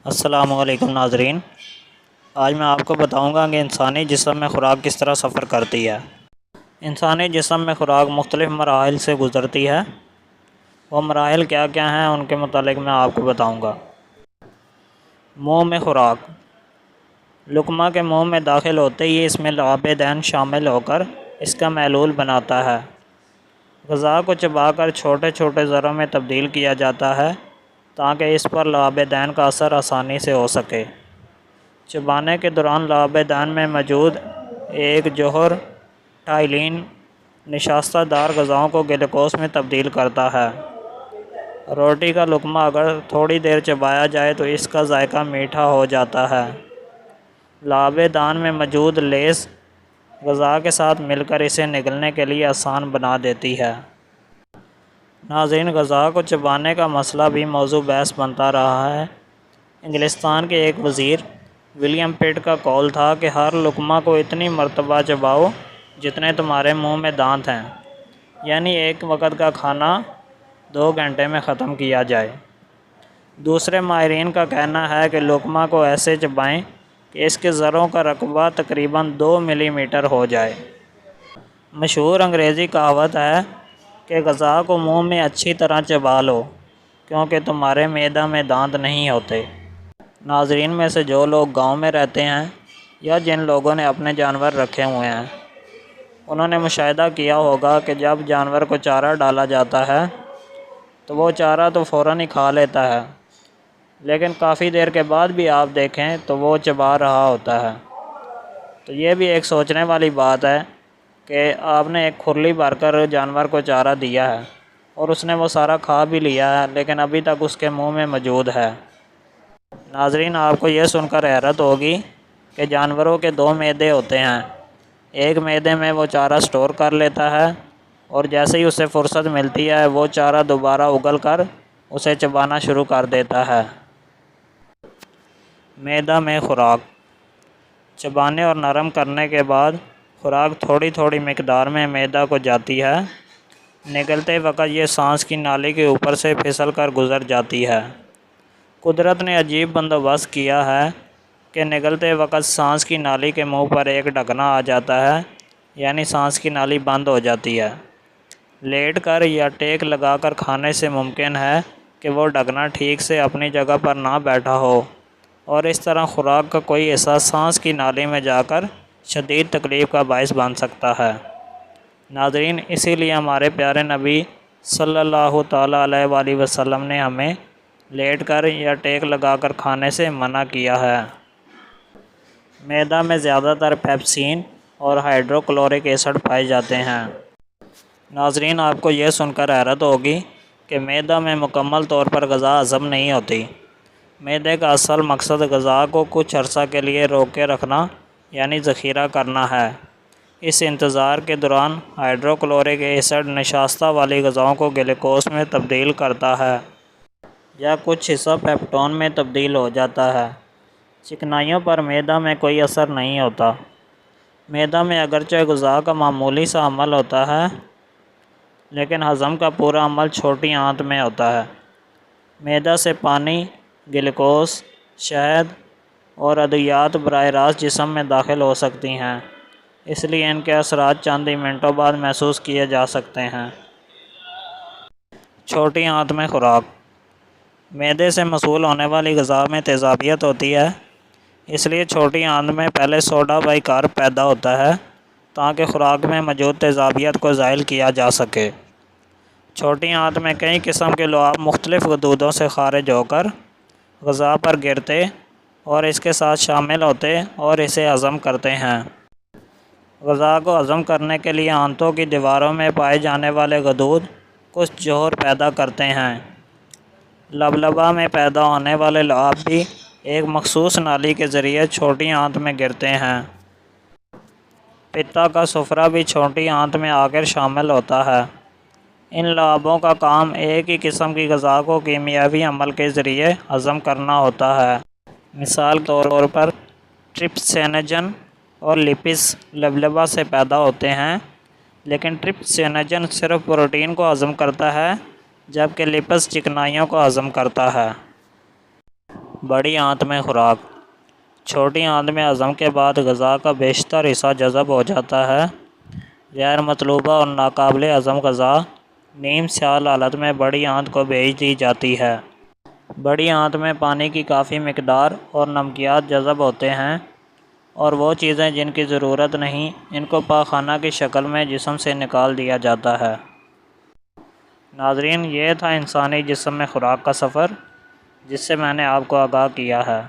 السلام علیکم ناظرین۔ آج میں آپ کو بتاؤں گا کہ انسانی جسم میں خوراک کس طرح سفر کرتی ہے۔ انسانی جسم میں خوراک مختلف مراحل سے گزرتی ہے۔ وہ مراحل کیا کیا ہیں ان کے متعلق میں آپ کو بتاؤں گا۔ منہ میں خوراک۔ لقمہ کے منہ میں داخل ہوتے ہی اس میں لعاب دہن شامل ہو کر اس کا محلول بناتا ہے۔ غذا کو چبا کر چھوٹے چھوٹے ذروں میں تبدیل کیا جاتا ہے تاکہ اس پر لعاب دہن کا اثر آسانی سے ہو سکے۔ چبانے کے دوران لعاب دہن میں موجود ایک جوہر ٹائلین نشاستہ دار غذاؤں کو گلوکوز میں تبدیل کرتا ہے۔ روٹی کا لقمہ اگر تھوڑی دیر چبایا جائے تو اس کا ذائقہ میٹھا ہو جاتا ہے۔ لعاب دہن میں موجود لیز غذا کے ساتھ مل کر اسے نگلنے کے لیے آسان بنا دیتی ہے۔ ناظرین، غذا کو چبانے کا مسئلہ بھی موضوع بحث بنتا رہا ہے۔ انگلستان کے ایک وزیر ولیم پٹ کا قول تھا کہ ہر لقمہ کو اتنی مرتبہ چباؤ جتنے تمہارے منہ میں دانت ہیں، یعنی ایک وقت کا کھانا 2 گھنٹے میں ختم کیا جائے۔ دوسرے ماہرین کا کہنا ہے کہ لقمہ کو ایسے چبائیں کہ اس کے ذروں کا رقبہ تقریباً 2 ملی میٹر ہو جائے۔ مشہور انگریزی کہاوت ہے کہ غذا کو منہ میں اچھی طرح چبا لو کیونکہ تمہارے معدہ میں دانت نہیں ہوتے۔ ناظرین میں سے جو لوگ گاؤں میں رہتے ہیں یا جن لوگوں نے اپنے جانور رکھے ہوئے ہیں، انہوں نے مشاہدہ کیا ہوگا کہ جب جانور کو چارہ ڈالا جاتا ہے تو وہ چارہ تو فوراً ہی کھا لیتا ہے، لیکن کافی دیر کے بعد بھی آپ دیکھیں تو وہ چبا رہا ہوتا ہے۔ تو یہ بھی ایک سوچنے والی بات ہے کہ آپ نے ایک کھرلی بھر کر جانور کو چارہ دیا ہے اور اس نے وہ سارا کھا بھی لیا ہے، لیکن ابھی تک اس کے منہ میں موجود ہے۔ ناظرین، آپ کو یہ سن کر حیرت ہوگی کہ جانوروں کے 2 معدے ہوتے ہیں۔ ایک معدے میں وہ چارہ سٹور کر لیتا ہے اور جیسے ہی اسے فرصت ملتی ہے وہ چارہ دوبارہ اگل کر اسے چبانا شروع کر دیتا ہے۔ معدہ میں خوراک۔ چبانے اور نرم کرنے کے بعد خوراک تھوڑی تھوڑی مقدار میں معدہ کو جاتی ہے۔ نگلتے وقت یہ سانس کی نالی کے اوپر سے پھسل کر گزر جاتی ہے۔ قدرت نے عجیب بندوبست کیا ہے کہ نگلتے وقت سانس کی نالی کے منہ پر ایک ڈھکنا آ جاتا ہے، یعنی سانس کی نالی بند ہو جاتی ہے۔ لیٹ کر یا ٹیک لگا کر کھانے سے ممکن ہے کہ وہ ڈھکنا ٹھیک سے اپنی جگہ پر نہ بیٹھا ہو اور اس طرح خوراک کا کوئی حصہ سانس کی نالی میں جا کر شدید تکلیف کا باعث بن سکتا ہے۔ ناظرین، اسی لیے ہمارے پیارے نبی صلی اللہ تعالیٰ علیہ وآلہ وسلم نے ہمیں لیٹ کر یا ٹیک لگا کر کھانے سے منع کیا ہے۔ معدہ میں زیادہ تر پیپسین اور ہائیڈروکلورک ایسڈ پائے جاتے ہیں۔ ناظرین، آپ کو یہ سن کر حیرت ہوگی کہ معدہ میں مکمل طور پر غذا ہضم نہیں ہوتی۔ معدے کا اصل مقصد غذا کو کچھ عرصہ کے لیے روک کے رکھنا یعنی ذخیرہ کرنا ہے۔ اس انتظار کے دوران ہائیڈروکلورک ایسڈ نشاستہ والی غذاؤں کو گلوکوز میں تبدیل کرتا ہے یا کچھ حصہ پیپٹون میں تبدیل ہو جاتا ہے۔ چکنائیوں پر معدہ میں کوئی اثر نہیں ہوتا۔ معدہ میں اگرچہ غذا کا معمولی سا عمل ہوتا ہے، لیکن ہضم کا پورا عمل چھوٹی آنت میں ہوتا ہے۔ معدہ سے پانی، گلوکوز، شہد اور ادویات براہ راست جسم میں داخل ہو سکتی ہیں، اس لیے ان کے اثرات چند ہی منٹوں بعد محسوس کیے جا سکتے ہیں۔ چھوٹی آنت میں خوراک۔ معدے سے موصول ہونے والی غذا میں تیزابیت ہوتی ہے، اس لیے چھوٹی آنت میں پہلے سوڈا بائی کارب پیدا ہوتا ہے تاکہ خوراک میں موجود تیزابیت کو زائل کیا جا سکے۔ چھوٹی آنت میں کئی قسم کے لعاب مختلف غدودوں سے خارج ہو کر غذا پر گرتے اور اس کے ساتھ شامل ہوتے اور اسے ہضم کرتے ہیں۔ غذا کو ہضم کرنے کے لیے آنتوں کی دیواروں میں پائے جانے والے غدود کچھ جوہر پیدا کرتے ہیں۔ لبلبہ میں پیدا ہونے والے لعاب بھی ایک مخصوص نالی کے ذریعے چھوٹی آنت میں گرتے ہیں۔ پتا کا سفرہ بھی چھوٹی آنت میں آ کر شامل ہوتا ہے۔ ان لعابوں کا کام ایک ہی قسم کی غذا کو کیمیاوی عمل کے ذریعے ہضم کرنا ہوتا ہے۔ مثال کے طور پر ٹرپسینوجن اور لپس لبلبہ سے پیدا ہوتے ہیں، لیکن ٹرپسینوجن صرف پروٹین کو ہضم کرتا ہے جبکہ لپس چکنائیوں کو ہضم کرتا ہے۔ بڑی آنت میں خوراک۔ چھوٹی آنت میں ہضم کے بعد غذا کا بیشتر حصہ جذب ہو جاتا ہے۔ غیر مطلوبہ اور ناقابل ہضم غذا نیم سیال حالت میں بڑی آنت کو بھیج دی جاتی ہے۔ بڑی آنت میں پانی کی کافی مقدار اور نمکیات جذب ہوتے ہیں، اور وہ چیزیں جن کی ضرورت نہیں ان کو پاخانہ کی شکل میں جسم سے نکال دیا جاتا ہے۔ ناظرین، یہ تھا انسانی جسم میں خوراک کا سفر، جس سے میں نے آپ کو آگاہ کیا ہے۔